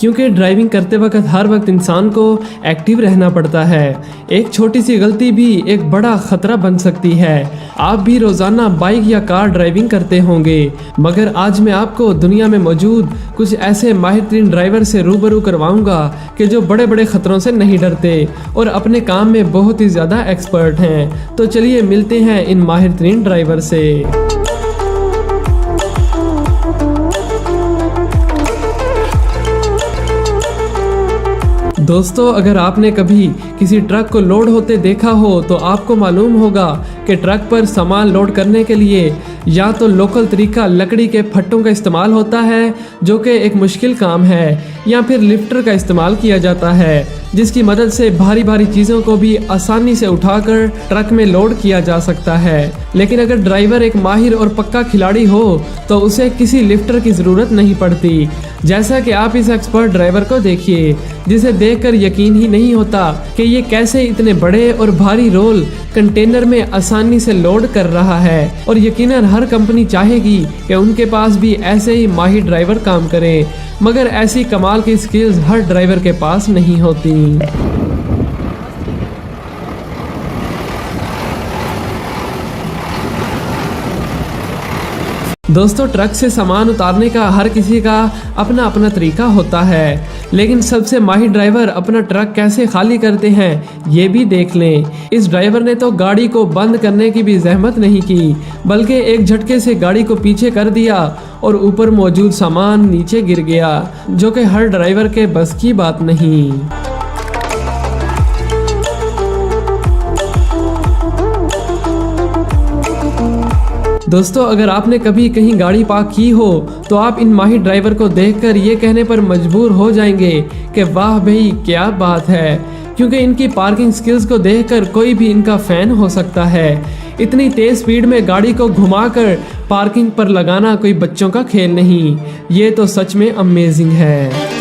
क्योंकि ड्राइविंग करते वक्त हर वक्त इंसान को एक्टिव रहना पड़ता है। एक छोटी सी गलती भी एक बड़ा खतरा बन सकती है। आप भी रोजाना बाइक या कार ड्राइविंग करते होंगे, मगर आज मैं आपको दुनिया में मौजूद कुछ ऐसे माहिर तरीन ड्राइवर से रूबरू करवाऊंगा कि जो बड़े बड़े खतरों से नहीं डरते और अपने काम में बहुत ही ज़्यादा एक्सपर्ट हैं। तो चलिए मिलते हैं इन माहिर तरीन ड्राइवर से। दोस्तों, अगर आपने कभी किसी ट्रक को लोड होते देखा हो तो आपको मालूम होगा कि ट्रक पर सामान लोड करने के लिए या तो लोकल तरीका लकड़ी के फट्टों का इस्तेमाल होता है, जो कि एक मुश्किल काम है, या फिर लिफ्टर का इस्तेमाल किया जाता है, जिसकी मदद से भारी भारी चीज़ों को भी आसानी से उठाकर ट्रक में लोड किया जा सकता है। लेकिन अगर ड्राइवर एक माहिर और पक्का खिलाड़ी हो तो उसे किसी लिफ्टर की ज़रूरत नहीं पड़ती। जैसा कि आप इस एक्सपर्ट ड्राइवर को देखिए, जिसे देखकर यकीन ही नहीं होता कि ये कैसे इतने बड़े और भारी रोल कंटेनर में आसानी से लोड कर रहा है। और यकीनन हर कंपनी चाहेगी कि उनके पास भी ऐसे ही माहिर ड्राइवर काम करें, मगर ऐसी कमाल की स्किल्स हर ड्राइवर के पास नहीं होती। दोस्तों, ट्रक से सामान उतारने का हर किसी का अपना अपना तरीका होता है, लेकिन सबसे माहिर ड्राइवर अपना ट्रक कैसे खाली करते हैं ये भी देख लें। इस ड्राइवर ने तो गाड़ी को बंद करने की भी जहमत नहीं की, बल्कि एक झटके से गाड़ी को पीछे कर दिया और ऊपर मौजूद सामान नीचे गिर गया, जो कि हर ड्राइवर के बस की बात नहीं। दोस्तों, अगर आपने कभी कहीं गाड़ी पार्क की हो तो आप इन माहिर ड्राइवर को देखकर ये कहने पर मजबूर हो जाएंगे कि वाह भाई क्या बात है, क्योंकि इनकी पार्किंग स्किल्स को देखकर कोई भी इनका फैन हो सकता है। इतनी तेज स्पीड में गाड़ी को घुमाकर पार्किंग पर लगाना कोई बच्चों का खेल नहीं, ये तो सच में अमेजिंग है।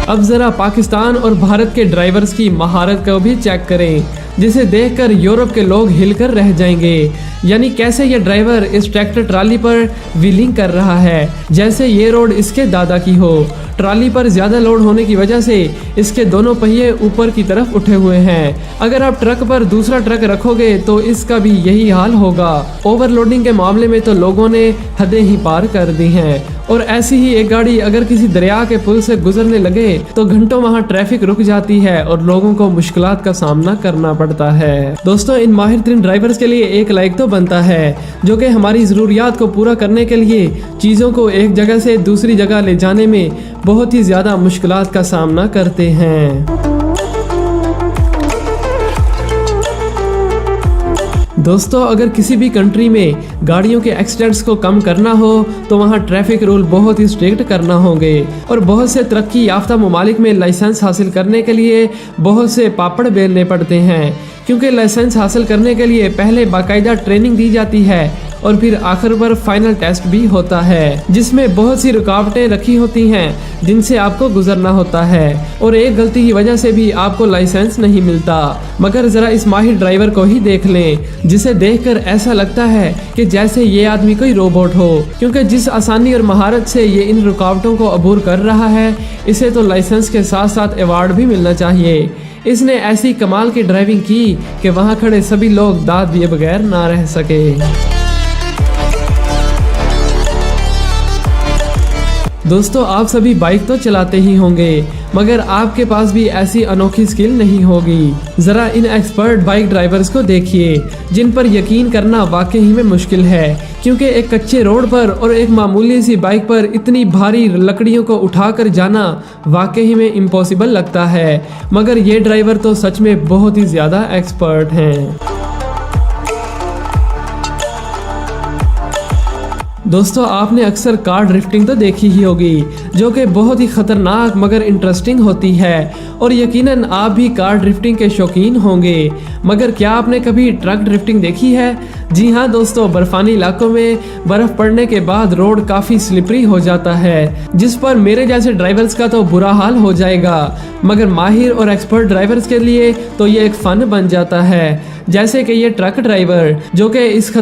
अब जरा पाकिस्तान और भारत के ड्राइवर्स की महारत को भी चेक करें, जिसे देखकर यूरोप के लोग हिलकर रह जाएंगे। यानी कैसे ये ड्राइवर इस ट्रैक्टर ट्राली पर व्हीलिंग कर रहा है जैसे ये रोड इसके दादा की हो। ट्राली पर ज्यादा लोड होने की वजह से इसके दोनों पहिए ऊपर की तरफ उठे हुए हैं। अगर आप ट्रक पर दूसरा ट्रक रखोगे तो इसका भी यही हाल होगा। ओवरलोडिंग के मामले में तो लोगों ने हदें ही पार कर दी हैं। और ऐसी ही एक गाड़ी अगर किसी दरिया के पुल से गुजरने लगे तो घंटों वहां ट्रैफिक रुक जाती है और लोगों को मुश्किलात का सामना करना पड़ता है। दोस्तों, इन माहिर तरीन ड्राइवर्स के लिए एक लाइक तो बनता है, जो कि हमारी ज़रूरियात को पूरा करने के लिए चीज़ों को एक जगह से दूसरी जगह ले जाने में बहुत ही ज़्यादा मुश्किलात का सामना करते हैं। दोस्तों, अगर किसी भी कंट्री में गाड़ियों के एक्सीडेंट्स को कम करना हो तो वहाँ ट्रैफिक रूल बहुत ही स्ट्रिक्ट करना होंगे। और बहुत से तरक्की याफ्ता ममालिक में लाइसेंस हासिल करने के लिए बहुत से पापड़ बेलने पड़ते हैं, क्योंकि लाइसेंस हासिल करने के लिए पहले बाकायदा ट्रेनिंग दी जाती है और फिर आखिर पर फाइनल टेस्ट भी होता है, जिसमें बहुत सी रुकावटें रखी होती हैं जिनसे आपको गुजरना होता है। और एक गलती की वजह से भी आपको लाइसेंस नहीं मिलता। मगर जरा इस माहिर ड्राइवर को ही देख लें, जिसे देखकर ऐसा लगता है कि जैसे ये आदमी कोई रोबोट हो, क्योंकि जिस आसानी और महारत से ये इन रुकावटों को अबूर कर रहा है, इसे तो लाइसेंस के साथ साथ अवार्ड भी मिलना चाहिए। इसने ऐसी कमाल की ड्राइविंग की कि वहाँ खड़े सभी लोग दाद दिए बगैर ना रह सके। दोस्तों, आप सभी बाइक तो चलाते ही होंगे, मगर आपके पास भी ऐसी अनोखी स्किल नहीं होगी। जरा इन एक्सपर्ट बाइक ड्राइवर्स को देखिए, जिन पर यकीन करना वाकई में मुश्किल है, क्योंकि एक कच्चे रोड पर और एक मामूली सी बाइक पर इतनी भारी लकड़ियों को उठाकर जाना वाकई में इम्पॉसिबल लगता है। मगर ये ड्राइवर तो सच में बहुत ही ज़्यादा एक्सपर्ट हैं। दोस्तों, आपने अक्सर कार ड्रिफ्टिंग तो देखी ही होगी, जो कि बहुत ही खतरनाक मगर इंटरेस्टिंग होती है। और यकीनन आप भी कार ड्रिफ्टिंग के शौकीन होंगे, मगर क्या आपने कभी ट्रक ड्रिफ्टिंग देखी है? जी हाँ दोस्तों, बर्फानी इलाकों में बर्फ पड़ने के बाद रोड काफ़ी स्लिपरी हो जाता है, जिस पर मेरे जैसे ड्राइवर्स का तो बुरा हाल हो जाएगा, मगर माहिर और एक्सपर्ट ड्राइवर्स के लिए तो ये एक फ़न बन जाता है। जैसे कि ये ट्रक ड्राइवर जो कि इस